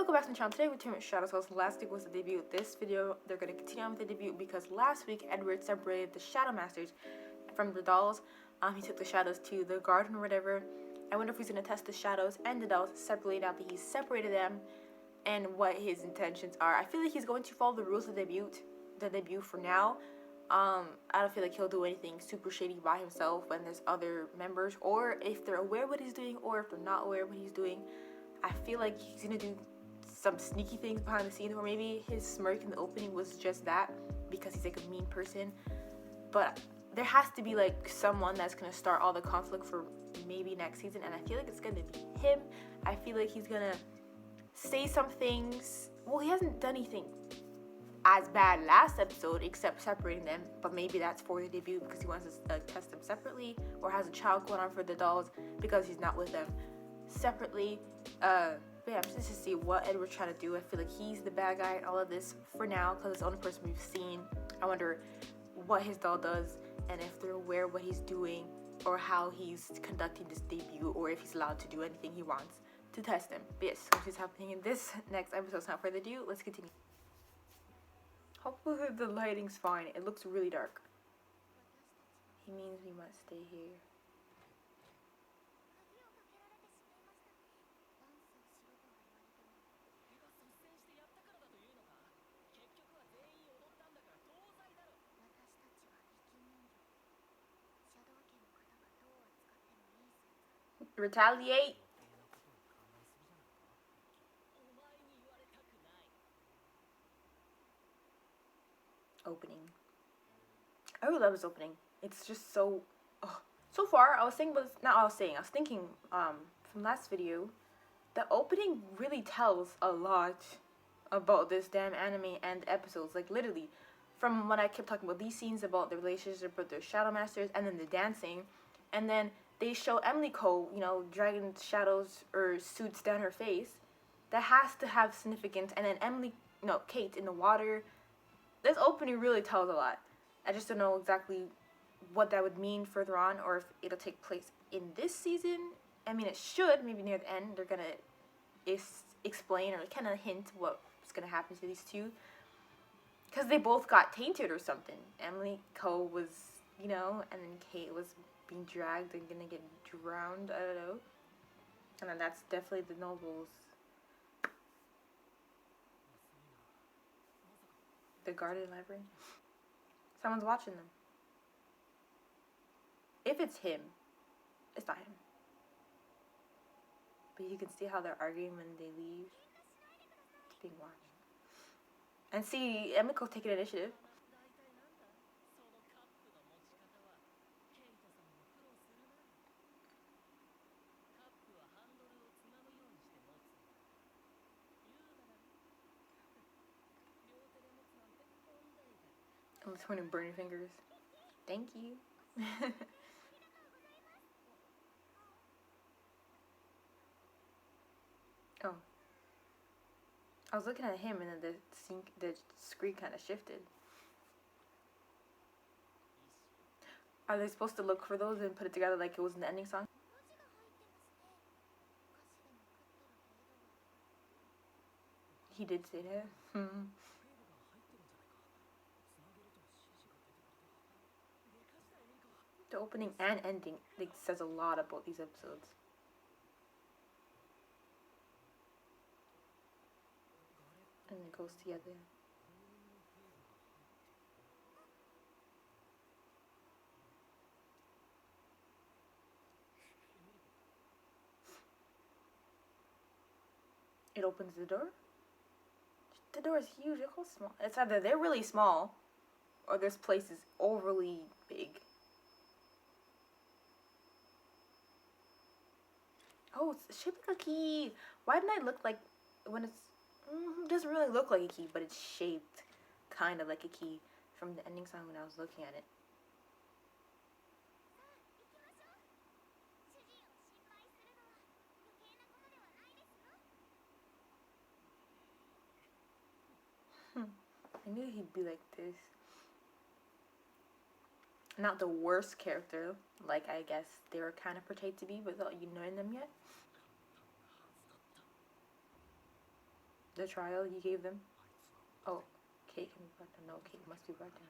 welcome back to the channel. Today we're doing Shadows. So last week was the debut. This video, they're going to continue on with the debut because last week Edward separated the Shadow Masters from the dolls. He took the shadows to the garden or whatever. I wonder if he's going to test the shadows and the dolls separately now that he's separated them and what his intentions are. I feel like he's going to follow the rules of the debut for now. I don't feel like he'll do anything super shady by himself when there's other members, or if they're aware what he's doing, or if they're not aware what he's doing. I feel like he's gonna do some sneaky things behind the scenes, or maybe his smirk in the opening was just that because he's like a mean person. But there has to be like someone that's gonna start all the conflict for maybe next season, and I feel like it's gonna be him. I feel like he's gonna say some things. Well, he hasn't done anything as bad last episode except separating them, but maybe that's for the debut because he wants to test them separately, or has a child going on for the dolls because he's not with them separately. But yeah, I'm just to see what Edward's trying to do. I feel like he's the bad guy in all of this for now because it's the only person we've seen. I wonder what his doll does and if they're aware what he's doing or how he's conducting this debut, or if he's allowed to do anything he wants to test him. But yes, what is happening in this next episode. Without further ado, let's continue. Hopefully the lighting's fine. It looks really dark. He means we must stay here. Retaliate. Opening. I really love this opening. It's just so so far I was thinking from last video, the opening really tells a lot about this damn anime and episodes. Like literally from when I kept talking about these scenes about the relationship with the Shadow Masters and then the dancing, and then they show Emily Cole, you know, dragging shadows or suits down her face. That has to have significance. And then Kate in the water. This opening really tells a lot. I just don't know exactly what that would mean further on, or if it'll take place in this season. I mean, it should. Maybe near the end they're gonna explain or kind of hint what's gonna happen to these two, because they both got tainted or something. Emily Cole was, you know, and then Kate was being dragged and gonna get drowned. I don't know. And then that's definitely the nobles. The garden library. Someone's watching them. If it's him, it's not him. But you can see how they're arguing when they leave. It's being watched. And see, Emiko's taking initiative. I'm pointing burning fingers. Thank you. Oh. I was looking at him and then the screen kind of shifted. Are they supposed to look for those and put it together like it was in the ending song? He did say that. The opening and ending says a lot about these episodes. And it goes together. It opens the door. The door is huge. Look how small. It's either they're really small, or this place is overly big. Oh, it's shaped like a key. Why didn't I look like when it's... It doesn't really look like a key, but it's shaped kind of like a key from the ending song when I was looking at it. I knew he'd be like this. Not the worst character, like I guess they were kind of portrayed to be without you knowing them yet. The trial you gave them? Oh, Kate can be brought down. No, Kate must be brought down.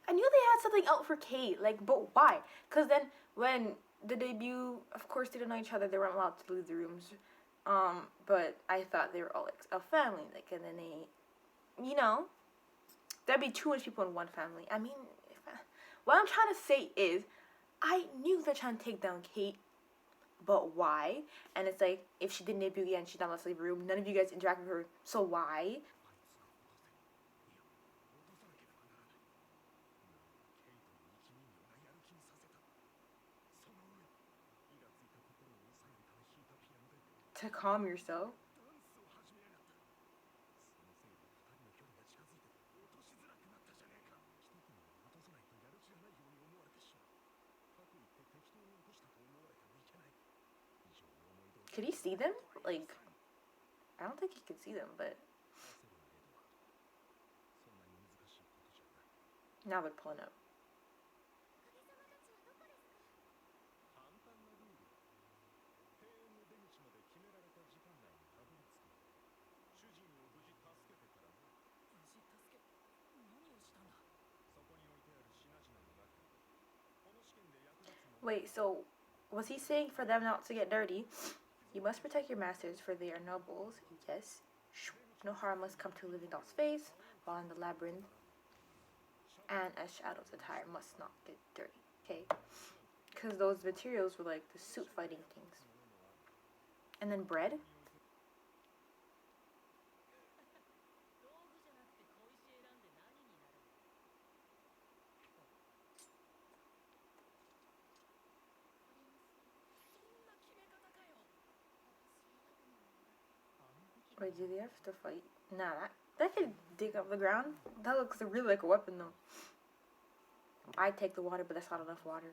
I knew they had something out for Kate, like, but why? Because then when the debut, of course, they didn't know each other. They weren't allowed to leave the rooms. But I thought they were all like a family, like, and then they, you know, that'd be too much people in one family. I mean, what I'm trying to say is, I knew they're trying to take down Kate, but why? And it's like, if she didn't debut again, she's not allowed to leave the room. None of you guys interact with her, so why? To calm yourself. Could he see them? Like, I don't think he could see them, but now they're pulling up. Wait, so was he saying for them not to get dirty? You must protect your masters, for they are nobles. Yes. No harm must come to a living doll's face while in the labyrinth. And a shadow's attire must not get dirty. Okay. Because those materials were like the suit fighting things. And then bread. Wait, do they have to fight? Nah, that could dig up the ground. That looks really like a weapon though. I'd take the water, but that's not enough water.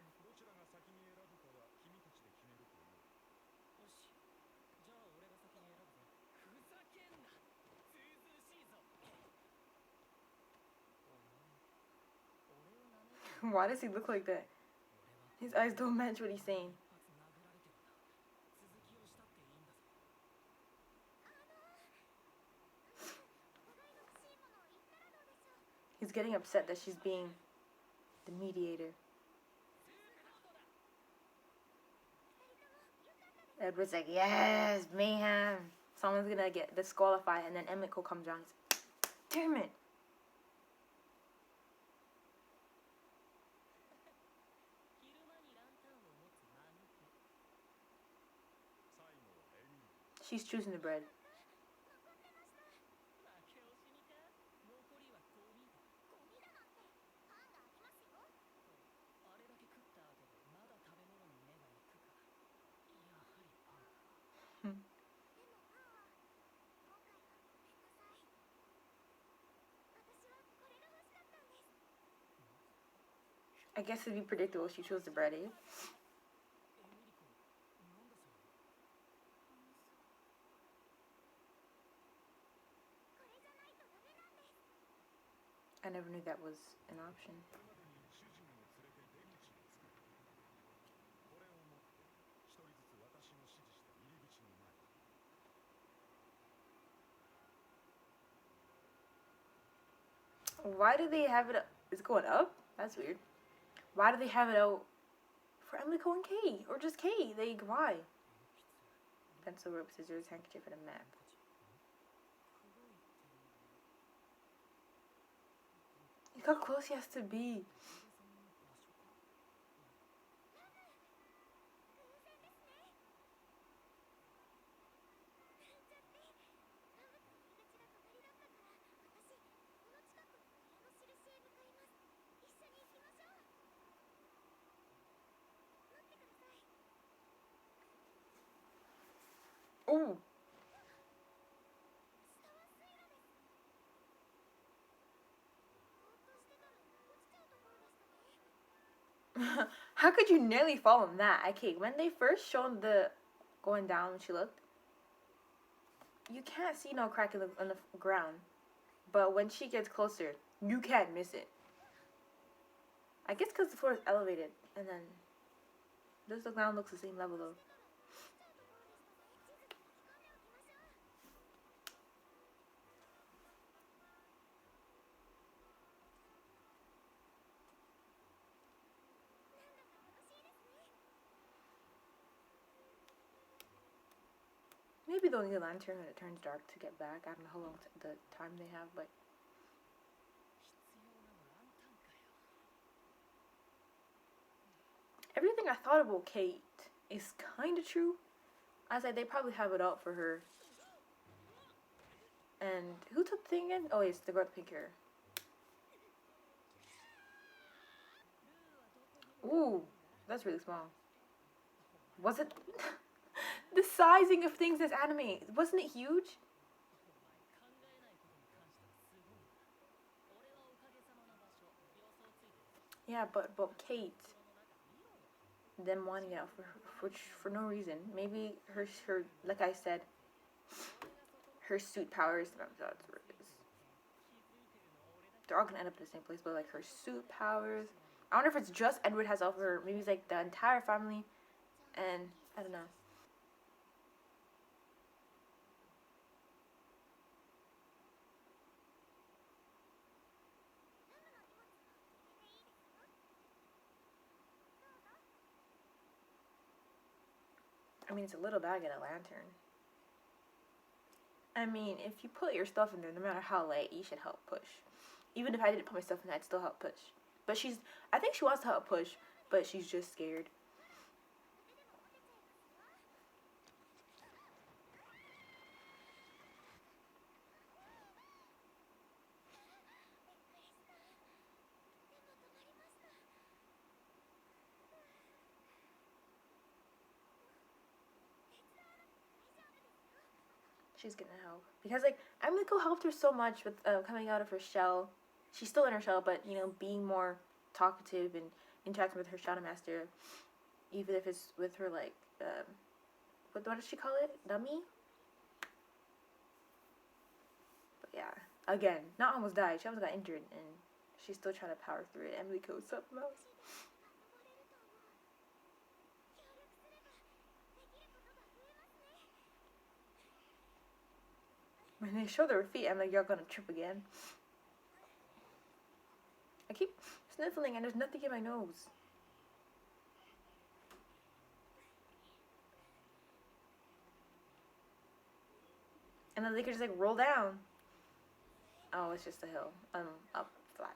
Why does he look like that? His eyes don't match what he's saying. He's getting upset that she's being the mediator. Edward's like, yes, mayhem. Someone's gonna get disqualified, and then Emiko comes around. He's like, damn it. She's choosing the bread. I guess it'd be predictable she chose the bread, eh? I never knew that was an option. Why do they have it? It's going up? That's weird. Why do they have it out for Emiko and Kay? Or just Kay? Like, why? Pencil, rope, scissors, handkerchief, and a map. Look how close he has to be. Oh. How could you nearly fall on that? Okay, when they first showed the going down when she looked, you can't see no crack in the ground. But when she gets closer, you can't miss it. I guess because the floor is elevated, and then the ground looks the same level though. Maybe they'll need a lantern when it turns dark to get back. I don't know how long the time they have, but everything I thought about Kate is kind of true. I was like, they probably have it out for her. And who took the thing again? Oh, it's the girl with pink hair. Ooh, that's really small. Was it? The sizing of things is anime. Wasn't it huge? Yeah, but Kate, them wanting it for no reason. Maybe her like I said, her suit powers. They're all gonna end up in the same place, but like her suit powers. I wonder if it's just Edward has all of her. Maybe it's like the entire family, and I don't know. I mean, it's a little bag and a lantern. I mean, if you put your stuff in there, no matter how late, you should help push. Even if I didn't put my stuff in there, I'd still help push. But I think she wants to help push, but she's just scared. She's gonna help. Because, like, Emiko helped her so much with coming out of her shell. She's still in her shell, but, you know, being more talkative and interacting with her Shadow Master. Even if it's with her, like, what does she call it? Dummy? But yeah. Again, not almost died. She almost got injured, and she's still trying to power through it. Emiko, something else. When they show their feet, I'm like, y'all gonna trip again. I keep sniffling and there's nothing in my nose. And then they could just like roll down. Oh, it's just a hill. Up flat.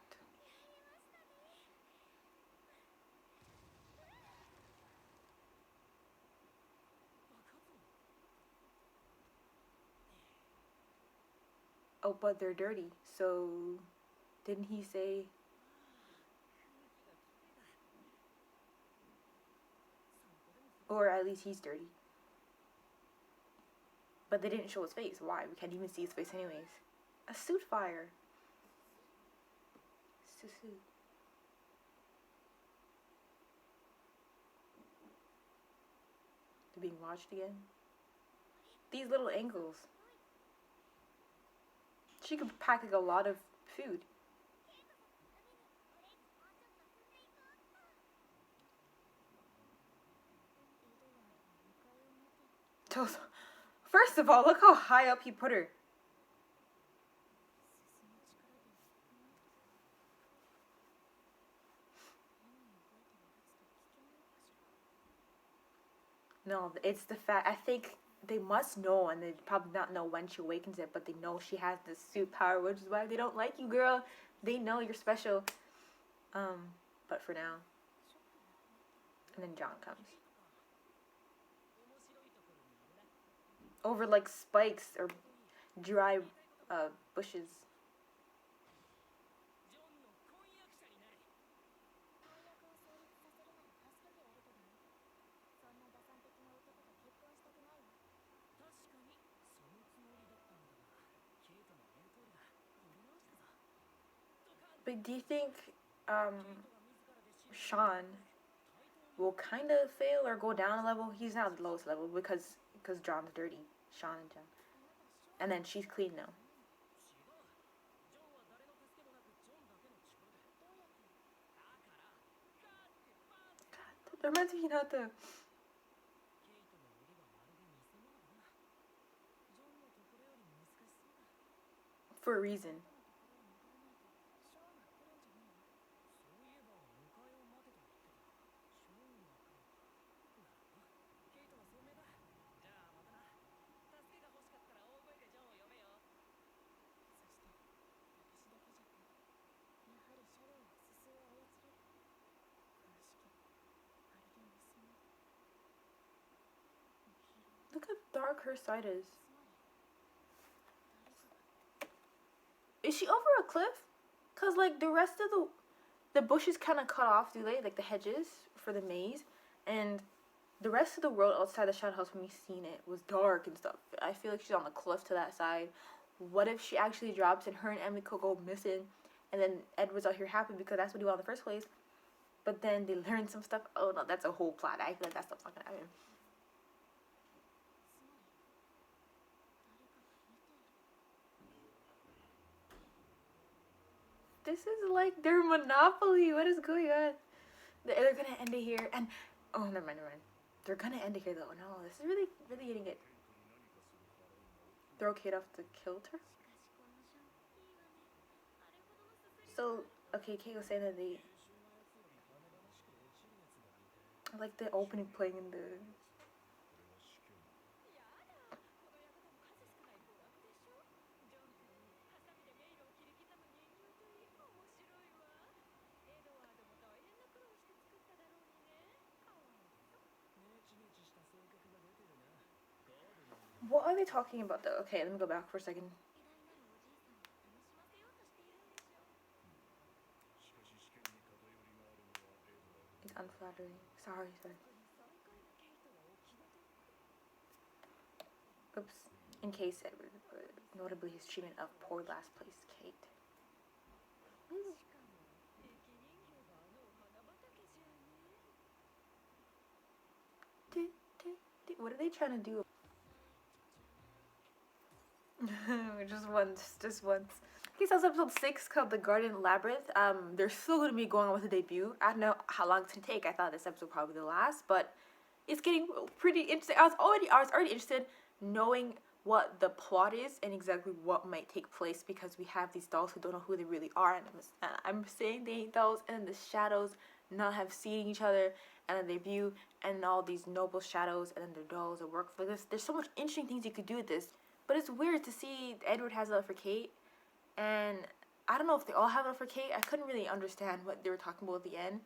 Oh, but they're dirty. So, didn't he say? Or at least he's dirty. But they didn't show his face. Why? We can't even see his face anyways. A suit fire. Susu. They're being watched again. These little ankles. She could pack like a lot of food. First of all, look how high up he put her. No, it's the fact. I think they must know, and they probably not know when she awakens it, but they know she has this suit power, which is why they don't like you, girl. They know you're special. But for now. And then John comes. Over like spikes or dry bushes. But do you think Sean will kind of fail or go down a level? He's not the lowest level because John's dirty. Sean and John. And then she's clean now. God, that reminds me not to. For a reason. Look how dark her side is. Is she over a cliff? Cause like the rest of the bushes kind of cut off, do they? Like the hedges for the maze, and the rest of the world outside the shadow house when we seen it was dark and stuff. I feel like she's on the cliff to that side. What if she actually drops and her and Emily could go missing, and then Edward's out here happy because that's what he wanted in the first place. But then they learn some stuff. Oh no, that's a whole plot. I feel like that stuff's not gonna happen. This is like their monopoly. What is going on? They're gonna end it here, and oh, never mind, never mind. They're gonna end it here though. No, this is really, really getting it. Throw Kate off the kilter. So, okay, Kate was saying that they like the opening playing in the. What are they talking about though? Okay, let me go back for a second. It's unflattering. Sorry. Oops. In case Edward, notably his treatment of poor last place Kate. What are they trying to do? just once. Okay, so it's episode 6 called The Garden Labyrinth. They're still going to be going on with the debut. I don't know how long it's going to take. I thought this episode would probably be the last, but it's getting pretty interesting. I was already interested knowing what the plot is and exactly what might take place because we have these dolls who don't know who they really are, and I'm saying they ain't dolls, and the shadows not have seen each other, and then they view, and all these noble shadows, and then their dolls that work for this. There's so much interesting things you could do with this, but it's weird to see Edward has love for Kate, and I don't know if they all have love for Kate. I couldn't really understand what they were talking about at the end,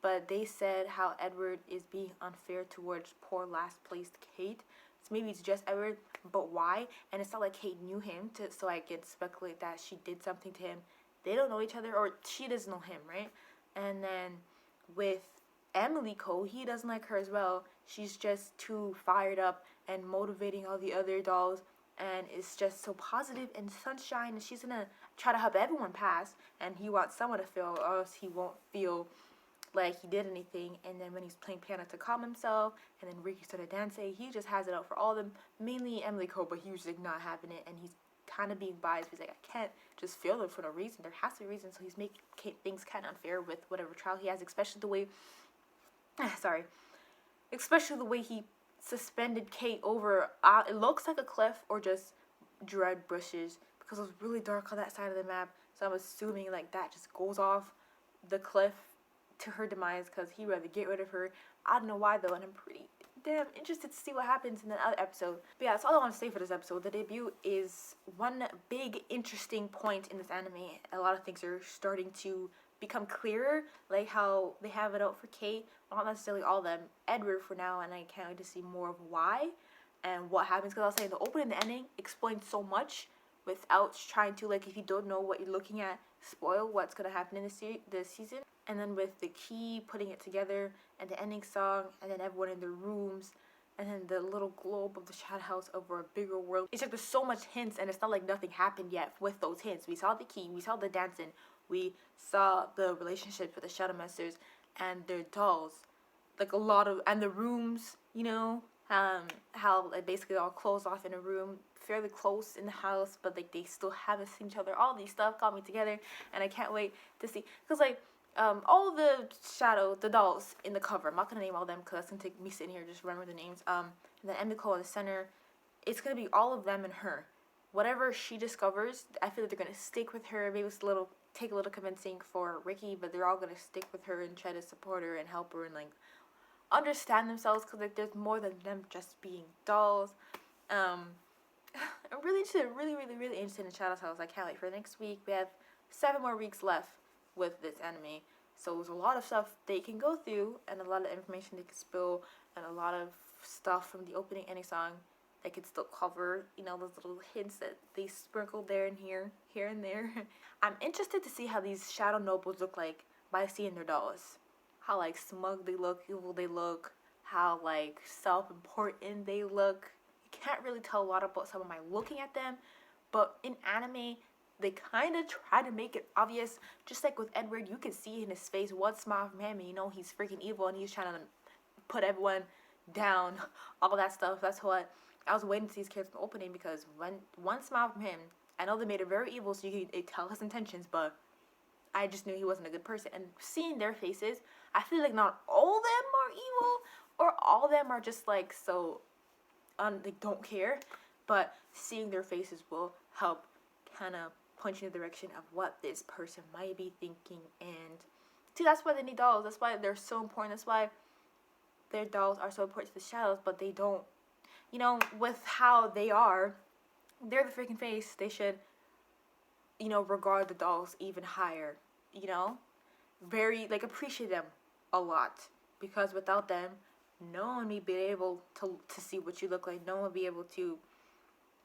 but they said how Edward is being unfair towards poor last placed Kate. So maybe it's just Edward, but why? And it's not like Kate knew him, so I can speculate that she did something to him. They don't know each other, or she doesn't know him, right? And then with Emily Cole, he doesn't like her as well. She's just too fired up and motivating all the other dolls, and it's just so positive and sunshine, and she's gonna try to help everyone pass, and he wants someone to feel, or else he won't feel like he did anything. And then when he's playing piano to calm himself, and then Ricky started dancing, he just has it out for all of them, mainly Emily Cole, but he was like not having it, and he's kind of being biased. He's like, I can't just feel them for no reason. There has to be a reason. So he's making things kind of unfair with whatever trial he has, especially the way, especially the way he suspended Kate over, it looks like a cliff or just dread bushes, because it was really dark on that side of the map. So I'm assuming like that just goes off the cliff to her demise, because he'd rather get rid of her. I don't know why though, and I'm pretty damn interested to see what happens in the other episode. But yeah, that's all I want to say for this episode. The debut is one big interesting point in this anime. A lot of things are starting to become clearer, like how they have it out for Kate, not necessarily all of them, Edward for now, and I can't wait to see more of why and what happens, because I'll say the opening and the ending explain so much without trying to, like, if you don't know what you're looking at, spoil what's going to happen in the season. And then with the key, putting it together, and the ending song, and then everyone in their rooms, and then the little globe of the shadow house over a bigger world. It's like there's so much hints, and it's not like nothing happened yet with those hints. We saw the key, we saw the dancing, we saw the relationship with the shadow masters and their dolls, like a lot of, and the rooms, you know, how like basically all closed off in a room, fairly close in the house, but like they still haven't seen each other. All these stuff got me together, and I can't wait to see, because like all the dolls in the cover, I'm not gonna name all of them because that's gonna take me sitting here just remember the names. And then Emiko in the center, it's gonna be all of them and her. Whatever she discovers, I feel like they're gonna stick with her. Maybe it's take a little convincing for Ricky, but they're all gonna stick with her and try to support her and help her and like understand themselves, because like there's more than them just being dolls. I'm really interested, really interested in Shadow's House. I can't wait for next week. We have 7 more weeks left with this anime, so there's a lot of stuff they can go through and a lot of information they can spill and a lot of stuff from the opening ending song they could still cover, you know, those little hints that they sprinkle there and here and there. I'm interested to see how these shadow nobles look like by seeing their dolls. How like smug they look, evil they look, how like self-important they look. You can't really tell a lot about someone by looking at them, but in anime, they kind of try to make it obvious. Just like with Edward, you can see in his face one smile from him and you know he's freaking evil and he's trying to put everyone down, all that stuff. That's what I was waiting to see his character in the opening, because when one smile from him, I know they made it very evil so you could tell his intentions, but I just knew he wasn't a good person. And seeing their faces, I feel like not all of them are evil, or all of them are just like so, they don't care. But seeing their faces will help kind of point you in the direction of what this person might be thinking. And see, that's why they need dolls. That's why they're so important. That's why their dolls are so important to the shadows, but they don't, you know, with how they are, they're the freaking face. They should, you know, regard the dolls even higher, you know, very, like, appreciate them a lot, because without them, no one would be able to see what you look like. No one would be able to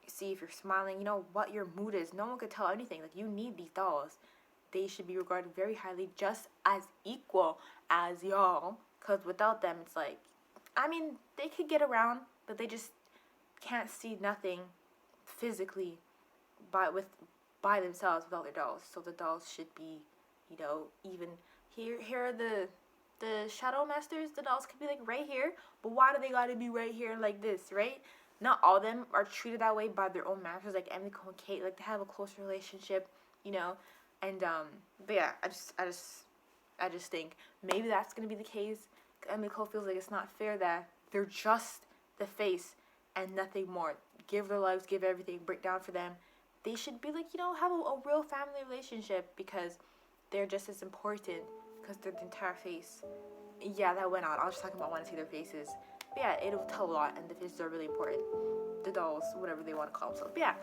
see if you're smiling, you know, what your mood is. No one could tell anything. Like, you need these dolls. They should be regarded very highly, just as equal as y'all. Because without them, it's like, I mean, they could get around, but they just can't see nothing physically by themselves without their dolls. So the dolls should be, you know, even here are the shadow masters. The dolls could be like right here, but why do they gotta be right here like this, right? Not all of them are treated that way by their own masters. Like Emily Cole and Kate, like they have a close relationship, you know. And but yeah, I just think maybe that's gonna be the case. Emily Cole feels like it's not fair that they're just the face and nothing more. Give their lives, give everything, break down for them. They should be like, you know, have a real family relationship, because they're just as important, because they're the entire face. Yeah, that went on. I was just talking about wanting to see their faces. But yeah, it'll tell a lot, and the faces are really important. The dolls, whatever they want to call themselves. But yeah,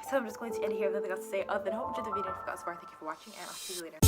so I'm just going to end here. Nothing else to say other than hope you enjoyed the video. If you got so far, thank you for watching, and I'll see you later.